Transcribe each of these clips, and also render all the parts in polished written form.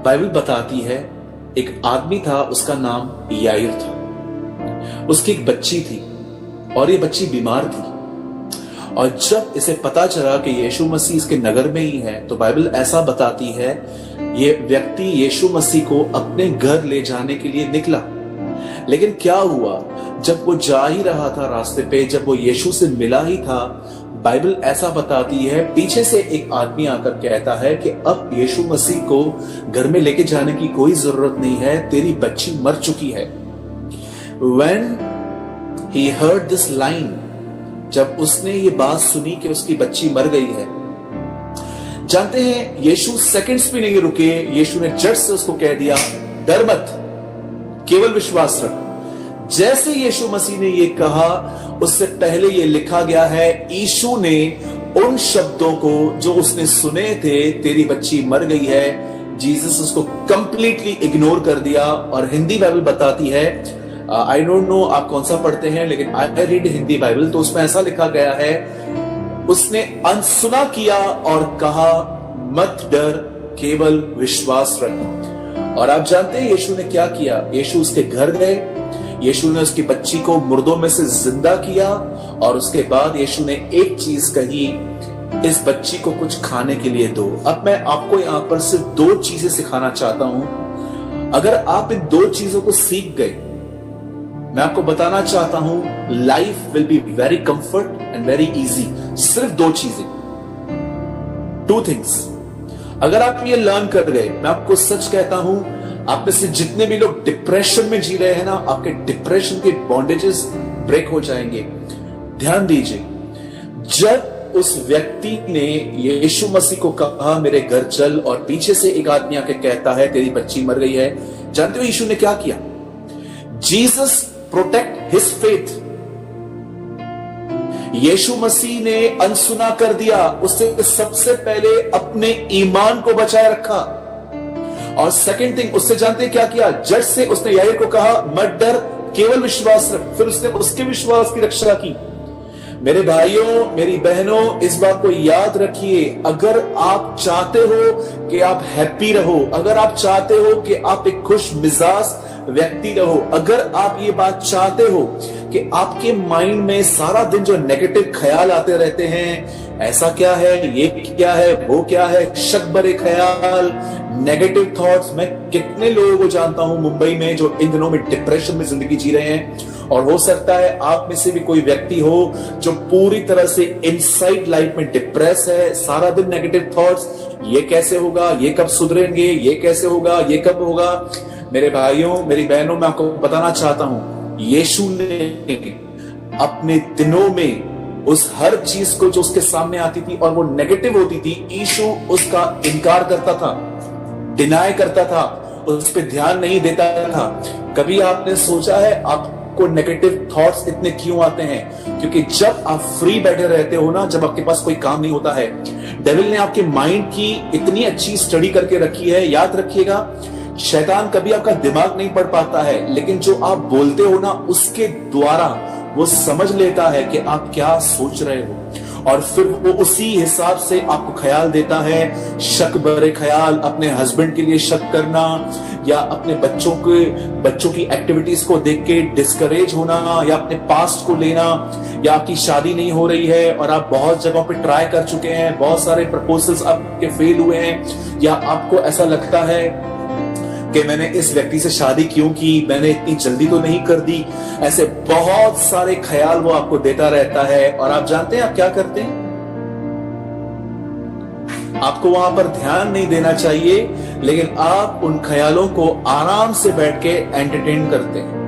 Bible बताती है एक आदमी था, उसका नाम याईर था। उसकी एक बच्ची थी और ये बच्ची बीमार थी। और जब इसे पता चला कि यीशु मसीह इसके नगर में ही है, तो बाइबल ऐसा बताती है ये व्यक्ति यीशु मसीह को अपने घर ले जाने के लिए निकला। लेकिन क्या हुआ, जब वो जा ही रहा था रास्ते पे, जब वो यीशु से मिला ही था, बाइबल ऐसा बताती है पीछे से एक आदमी आकर कहता है कि अब यीशु मसीह को घर में लेके जाने की कोई जरूरत नहीं है, तेरी बच्ची मर चुकी है। When he heard this line, जब उसने ये बात सुनी कि उसकी बच्ची मर गई है, जानते हैं यीशु सेकंड्स भी नहीं रुके, यीशु ने झट से उसको कह दिया, डर मत, केवल विश्वास रख। जैसे यीशु मसीह ने ये कहा, उससे पहले ये लिखा गया है, यीशु ने उन शब्दों को जो उसने सुने थे, तेरी बच्ची मर गई है, जीसस उसको कंप्लीटली इग्नोर कर दिया। और हिंदी बाइबल बताती है, आई डोंट नो आप कौन सा पढ़ते हैं, लेकिन आई रीड हिंदी बाइबल, तो उसमें ऐसा लिखा गया है, उसने अनसुना किया और कहा, मत डर, केवल विश्वास रख। और आप जानते हैं यीशु ने क्या किया? यीशु उसके घर गए, यीशु ने उसकी बच्ची को मुर्दों में से जिंदा किया, और उसके बाद यीशु ने एक चीज कही, इस बच्ची को कुछ खाने के लिए दो। अब मैं आपको यहां पर सिर्फ दो चीजें सिखाना चाहता हूं। अगर आप इन दो चीजों को सीख गए, मैं आपको बताना चाहता हूं, life will be very comfort and very easy. सिर्फ दो चीजें, 2 थिंग्स। अगर आप ये लर्न कर गए, मैं आपको सच कहता हूं, आप में से जितने भी लोग डिप्रेशन में जी रहे हैं ना, आपके डिप्रेशन के बॉन्डेजेस ब्रेक हो जाएंगे। ध्यान दीजिए, जब उस व्यक्ति ने यीशु मसीह को कहा मेरे घर चल, और पीछे से एक आदमी आके कहता है तेरी बच्ची मर गई है, जानते हो यीशु ने क्या किया? Jesus protect his faith. यीशु मसीह ने अनसुना कर दिया, उससे सबसे पहले अपने ईमान को बचाए रखा। और सेकंड थिंग, उससे जानते हैं क्या किया? जज से उसने याईर को कहा, मत डर, केवल विश्वास रख। फिर उसने उसके विश्वास की रक्षा की। मेरे भाइयों, मेरी बहनों, इस बात को याद रखिए, अगर आप चाहते हो कि आप हैप्पी रहो, अगर आप चाहते हो कि आप एक खुश मिजाज व्यक्ति रहो, अगर आप ये बात चाहते हो कि आपके माइंड में सारा दिन जो नेगेटिव ख्याल आते रहते हैं, ऐसा क्या है, ये क्या है, वो क्या है, शक भरे ख्याल, नेगेटिव थॉट्स, मैं कितने लोगों को जानता हूं मुंबई में जो इन दिनों में डिप्रेशन में जिंदगी जी रहे हैं। और हो सकता है आप में से भी कोई व्यक्ति हो जो पूरी तरह से इनसाइड लाइफ में डिप्रेस है, सारा दिन नेगेटिव थॉट्स, ये कैसे होगा, ये कब सुधरेंगे, ये कैसे होगा, ये कब होगा। मेरे भाइयों, मेरी बहनों, मैं आपको बताना चाहता हूं, यीशु ने अपने दिनों में उस हर चीज को जो उसके सामने आती थी और वो नेगेटिव होती थी, यीशु उसका इनकार करता था, डिनाई करता था, उस पर ध्यान नहीं देता था। कभी आपने सोचा है आपको नेगेटिव थॉट्स इतने क्यों आते हैं? क्योंकि जब आप फ्री बैठे रहते हो ना, जब आपके पास कोई काम नहीं होता है, डेविल ने आपके माइंड की इतनी अच्छी स्टडी करके रखी है। याद रखिएगा, शैतान कभी आपका दिमाग नहीं पढ़ पाता है, लेकिन जो आप बोलते हो ना, उसके द्वारा वो समझ लेता है कि आप क्या सोच रहे हो, और फिर वो उसी हिसाब से आपको ख्याल देता है। शक भरे ख्याल, अपने हस्बैंड के लिए शक करना, या अपने बच्चों की एक्टिविटीज को देख के डिस्करेज होना, या अपने पास्ट को लेना, या आपकी शादी नहीं हो रही है और आप बहुत जगहों पे ट्राई कर चुके हैं, बहुत सारे प्रपोजल्स आपके फेल हुए हैं, या आपको ऐसा लगता है कि मैंने इस व्यक्ति से शादी क्यों की, मैंने इतनी जल्दी तो नहीं कर दी। ऐसे बहुत सारे ख्याल वो आपको देता रहता है। और आप जानते हैं आप क्या करते हैं? आपको वहां पर ध्यान नहीं देना चाहिए, लेकिन आप उन ख्यालों को आराम से बैठ के एंटरटेन करते हैं,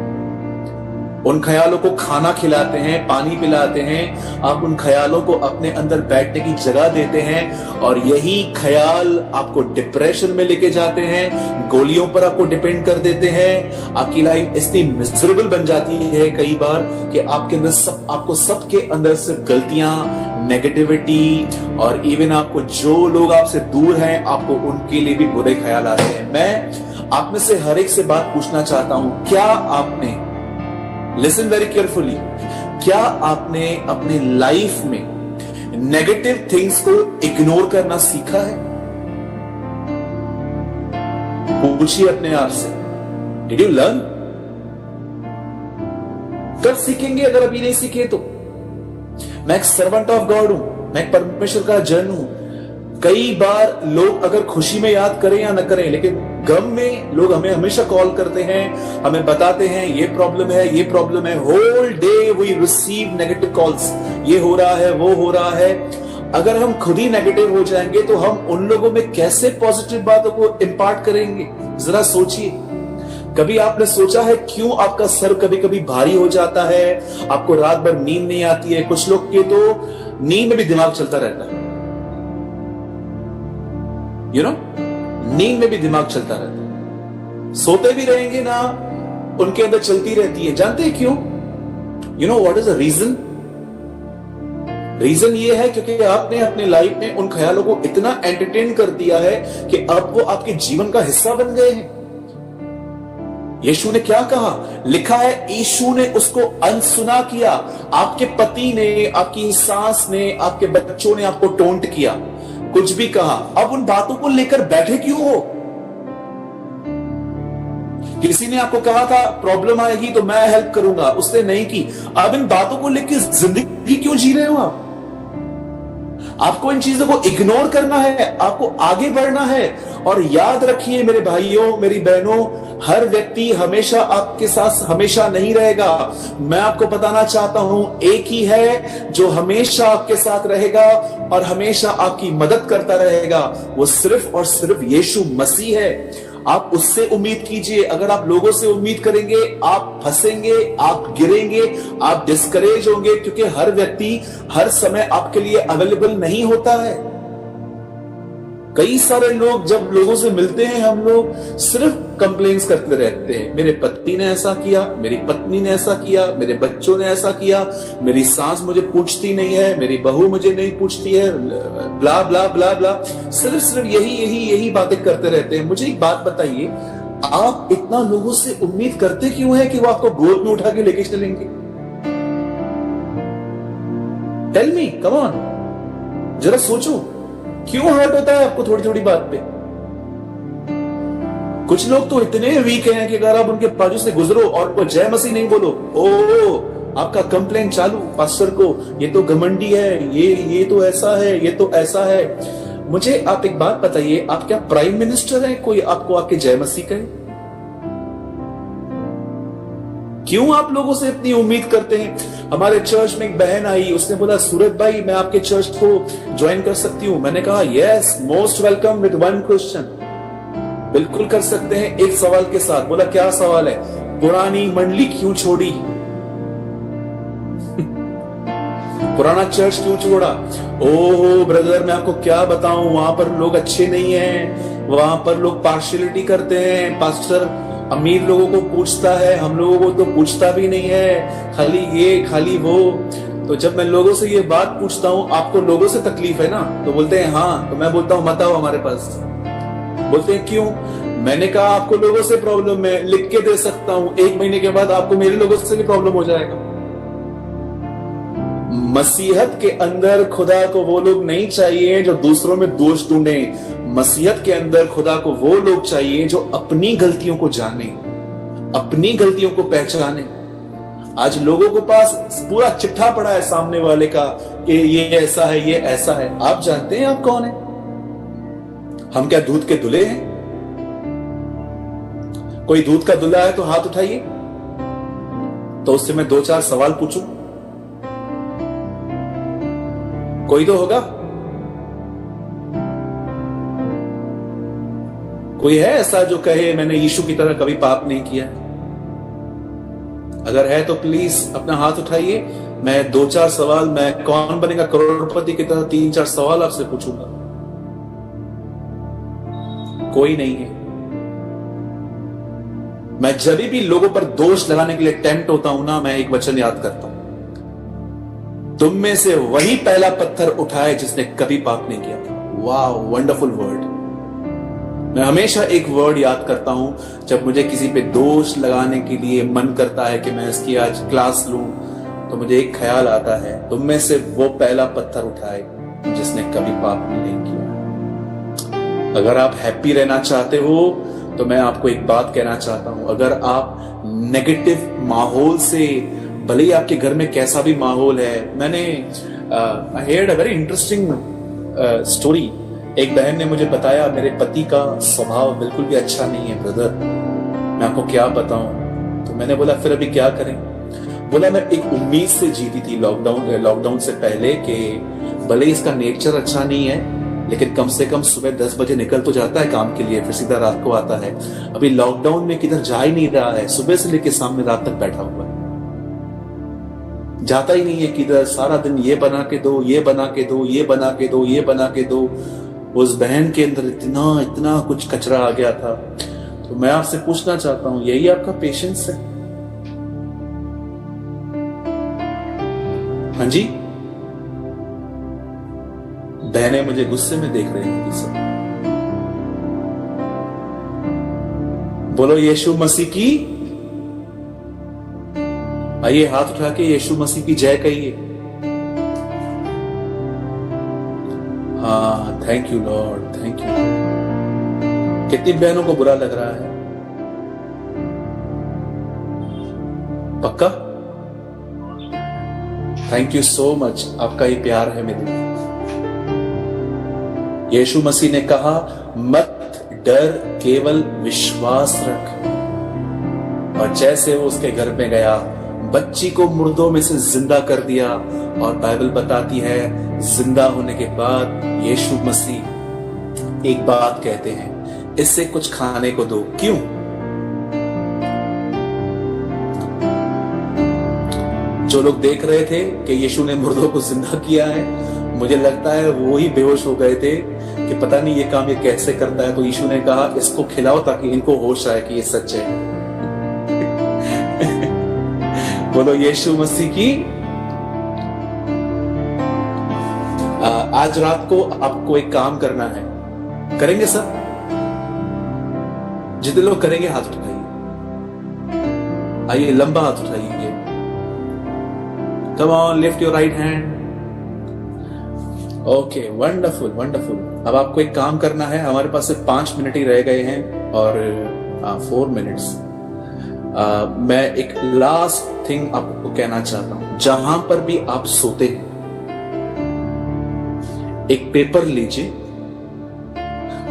उन ख्यालों को खाना खिलाते हैं, पानी पिलाते हैं, आप उन ख्यालों को अपने अंदर बैठने की जगह देते हैं, और यही ख्याल आपको डिप्रेशन में लेके जाते हैं, गोलियों पर आपको डिपेंड कर देते हैं। आपकी लाइफ इतनी मिजरेबल बन जाती है कई बार कि आपको सबके अंदर सिर्फ गलतियां, नेगेटिविटी, और इवन आपको जो लोग आपसे दूर हैं, आपको उनके लिए भी बुरे ख्याल आते हैं। मैं आप में से हर एक से बात पूछना चाहता हूं, क्या आपने, लिसन वेरी केयरफुली, क्या आपने अपने लाइफ में नेगेटिव थिंग्स को इग्नोर करना सीखा है? पूछिए अपने आप से, डिड यू लर्न? कब सीखेंगे अगर अभी नहीं सीखे तो? मैं एक सर्वेंट ऑफ गॉड हूं, मैं एक परमेश्वर का जन हूं। कई बार लोग अगर खुशी में याद करें या न करें, लेकिन गम में लोग हमें हमेशा कॉल करते हैं, हमें बताते हैं ये प्रॉब्लम है, ये प्रॉब्लम है। Whole day we receive negative calls, ये हो रहा है, वो हो रहा है। अगर हम खुद ही नेगेटिव हो जाएंगे तो हम उन लोगों में कैसे पॉजिटिव बातों को इंपार्ट करेंगे? जरा सोचिए। कभी आपने सोचा है क्यों आपका सर कभी कभी भारी हो जाता है, आपको रात भर नींद नहीं आती है? कुछ लोग के तो नींद में भी दिमाग चलता रहता है, यू नो, नींद में भी दिमाग चलता रहता है। सोते भी रहेंगे ना, उनके अंदर चलती रहती है। जानते हैं क्यों? You know what is the reason? Reason ये है क्योंकि आपने अपने लाइफ में उन ख्यालों को इतना एंटरटेन कर दिया है कि अब वो आपके जीवन का हिस्सा बन गए हैं। यीशु ने क्या कहा? लिखा है यीशु ने उसको अनसुना किया। आपके पति ने, आपकी सास ने, आपके बच्चों ने आपको टोंट किया, कुछ भी कहा, अब उन बातों को लेकर बैठे क्यों हो? किसी ने आपको कहा था प्रॉब्लम आएगी तो मैं हेल्प करूंगा, उसने नहीं की। अब इन बातों को लेकर जिंदगी क्यों जी रहे हो आप? आपको इन चीजों को इग्नोर करना है, आपको आगे बढ़ना है। और याद रखिए मेरे भाइयों, मेरी बहनों, हर व्यक्ति हमेशा आपके साथ हमेशा नहीं रहेगा। मैं आपको बताना चाहता हूं, एक ही है जो हमेशा आपके साथ रहेगा और हमेशा आपकी मदद करता रहेगा। वो सिर्फ और सिर्फ यीशु मसीह है। आप उससे उम्मीद कीजिए। अगर आप लोगों से उम्मीद करेंगे, आप फंसेंगे, आप गिरेंगे, आप डिस्करेज होंगे, क्योंकि हर व्यक्ति हर समय आपके लिए अवेलेबल नहीं होता है। कई सारे लोग जब लोगों से मिलते हैं, हम लोग सिर्फ कंप्लेंट्स करते रहते हैं। मेरे पति ने ऐसा किया, मेरी पत्नी ने ऐसा किया, मेरे बच्चों ने ऐसा किया, मेरी सास मुझे पूछती नहीं है, मेरी बहू मुझे नहीं पूछती है, ब्ला ब्ला ब्ला ब्ला। सिर्फ यही बातें करते रहते हैं। मुझे एक बात बताइए, आप इतना लोगों से उम्मीद करते क्यों है कि वो आपको गोद में उठा के लेके चलेंगे? टेल मी, कम ऑन, जरा सोचो, क्यों हर्ट होता है आपको थोड़ी थोड़ी बात पे? कुछ लोग तो इतने वीक हैं कि अगर आप उनके बाजू से गुजरो और उनको जय मसीह नहीं बोलो, ओ आपका कंप्लेंट चालू पास्टर को, ये तो घमंडी है, ये तो ऐसा है, ये तो ऐसा है। मुझे आप एक बात बताइए, आप क्या प्राइम मिनिस्टर हैं कोई आपको आके जय मसीह कहे? क्यों आप लोगों से इतनी उम्मीद करते हैं? हमारे चर्च में एक बहन आई, उसने बोला सूरज भाई मैं आपके चर्च को ज्वाइन कर सकती हूं? मैंने कहा yes, most welcome with one question. बिल्कुल कर सकते हैं, एक सवाल के साथ। बोला क्या सवाल है? पुरानी मंडली क्यों छोड़ी? पुराना चर्च क्यों छोड़ा? ओह ब्रदर, मैं आपको क्या बताऊं, वहां पर लोग अच्छे नहीं हैं, वहां पर लोग पार्शियलिटी करते हैं। पास्टर अमीर लोगों को पूछता है, हम लोगों को तो पूछता भी नहीं है, खाली ये खाली वो। तो जब मैं लोगों से ये बात पूछता हूं, आपको लोगों से तकलीफ है ना? तो बोलते हैं हाँ। तो मैं बोलता हूं मत आओ हमारे पास। बोलते हैं क्यों? मैंने कहा आपको लोगों से प्रॉब्लम है, लिख के दे सकता हूं, 1 महीने के बाद आपको मेरे लोगों से भी प्रॉब्लम हो जाएगा। मसीहत के अंदर खुदा को वो लोग नहीं चाहिए जो दूसरों में दोष ढूंढे। मसीहत के अंदर खुदा को वो लोग चाहिए जो अपनी गलतियों को जाने, अपनी गलतियों को पहचाने। आज लोगों के पास पूरा चिट्ठा पड़ा है सामने वाले का कि ये ऐसा है, ये ऐसा है। आप जानते हैं आप कौन है? हम क्या दूध के दुल्हे हैं? कोई दूध का दुल्हा है तो हाथ उठाइए, तो उससे मैं 2-4 सवाल पूछूं। कोई तो होगा। कोई है ऐसा जो कहे मैंने यीशु की तरह कभी पाप नहीं किया? अगर है तो प्लीज अपना हाथ उठाइए। मैं 2-4 सवाल, मैं कौन बनेगा करोड़पति की तरह 3-4 सवाल आपसे पूछूंगा। कोई नहीं है। मैं जब भी लोगों पर दोष लगाने के लिए टेम्प्ट होता हूं ना, मैं एक वचन याद करता हूं, तुम में से वही पहला पत्थर उठाए जिसने कभी पाप नहीं किया था। वाह, वंडरफुल वर्ड। मैं हमेशा एक वर्ड याद करता हूं जब मुझे किसी पे दोष लगाने के लिए मन करता है कि मैं इसकी आज क्लास लूं, तो मुझे एक ख्याल आता है, तुम में से वो पहला पत्थर उठाए जिसने कभी पाप नहीं किया। अगर आप हैप्पी रहना चाहते हो तो मैं आपको एक बात कहना चाहता हूं, अगर आप नेगेटिव माहौल से, भले ही आपके घर में कैसा भी माहौल है, मैंने I heard a very interesting story. एक बहन ने मुझे बताया, मेरे पति का स्वभाव बिल्कुल भी अच्छा नहीं है ब्रदर, मैं आपको क्या बताऊं। तो मैंने बोला फिर अभी क्या करें। बोला मैं एक उम्मीद से जीती थी लॉकडाउन से पहले कि भले इसका नेचर अच्छा नहीं है, लेकिन कम से कम सुबह 10 बजे निकल तो जाता है काम के लिए, फिर सीधा रात को आता है। अभी लॉकडाउन में किधर जा ही नहीं रहा है, सुबह से लेकर सामने रात तक बैठा हुआ है, जाता ही नहीं है किधर। सारा दिन ये बना के दो, ये बना के दो, ये बना के दो, ये बना के दो। उस बहन के अंदर इतना इतना कुछ कचरा आ गया था। तो मैं आपसे पूछना चाहता हूं, यही आपका पेशेंस है? हाँ जी, बहनें मुझे गुस्से में देख रही होंगी सब। बोलो यीशु मसीह की, आइए हाथ उठा के यीशु मसीह की जय कहिए। हाँ, thank you Lord, thank you. कितनी बहनों को बुरा लग रहा है? पक्का? थैंक यू सो मच, आपका ही प्यार है मेरे लिए। यीशु मसीह ने कहा मत डर, केवल विश्वास रख। और जैसे वो उसके घर में गया, बच्ची को मुर्दों में से जिंदा कर दिया। और बाइबल बताती है जिंदा होने के बाद यीशु मसीह एक बात कहते हैं, इससे कुछ खाने को दो। क्यों? जो लोग देख रहे थे कि यीशु ने मुर्दों को जिंदा किया है, मुझे लगता है वो ही बेहोश हो गए थे कि पता नहीं ये काम ये कैसे करता है। तो यीशु ने कहा इसको खिलाओ ताकि इनको होश आए कि ये सच है। बोलो यीशु मसीह की। आज रात को आपको एक काम करना है, करेंगे सब? जितने लोग करेंगे हाथ उठाइए, आइए लंबा हाथ उठाइए। Come on, lift your right hand. Okay, wonderful wonderful. अब आपको एक काम करना है, हमारे पास सिर्फ 5 मिनट ही रह गए हैं और 4 मिनट्स। मैं एक लास्ट थिंग आपको कहना चाहता हूं। जहां पर भी आप सोते हैं, एक पेपर लीजिए,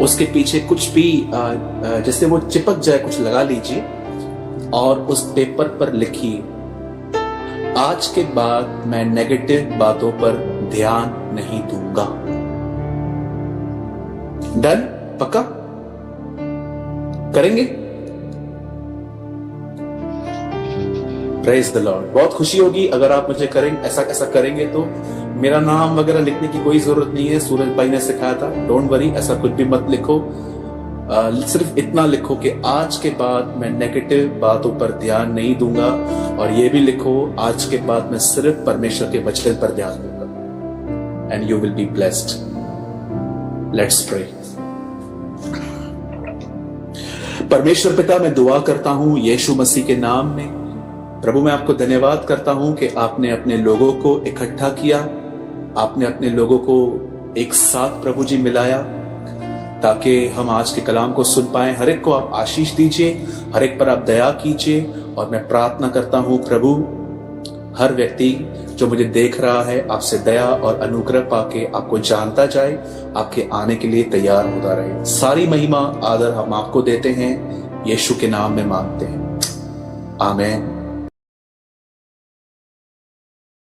उसके पीछे कुछ भी जैसे वो चिपक जाए कुछ लगा लीजिए और उस पेपर पर लिखिए, आज के बाद मैं नेगेटिव बातों पर ध्यान नहीं दूंगा। डन? पक्का करेंगे? Praise the Lord. बहुत खुशी होगी अगर आप मुझे करेंगे, ऐसा करेंगे। तो मेरा नाम वगैरह लिखने की कोई जरूरत नहीं है, सूरज भाई ने सिखाया था। डोंट वरी, ऐसा कुछ भी मत लिखो। सिर्फ इतना लिखो कि आज के बाद मैं नेगेटिव बातों पर ध्यान नहीं दूंगा। और ये भी लिखो, आज के बाद मैं सिर्फ परमेश्वर के वचन पर ध्यान दूंगा। And you will be blessed. Let's pray. परमेश्वर पिता, मैं दुआ करता हूं यीशु मसीह के नाम में। प्रभु, मैं आपको धन्यवाद करता हूं कि आपने अपने लोगों को इकट्ठा किया, आपने अपने लोगों को एक साथ प्रभु जी मिलाया ताकि हम आज के कलाम को सुन पाए। हर एक को आप आशीष दीजिए, हर एक पर आप दया कीजिए। और मैं प्रार्थना करता हूं प्रभु, हर व्यक्ति जो मुझे देख रहा है आपसे दया और अनुग्रह पाके आपको जानता जाए, आपके आने के लिए तैयार होता रहे। सारी महिमा आदर हम आपको देते हैं, यीशु के नाम में मांगते हैं, आमीन।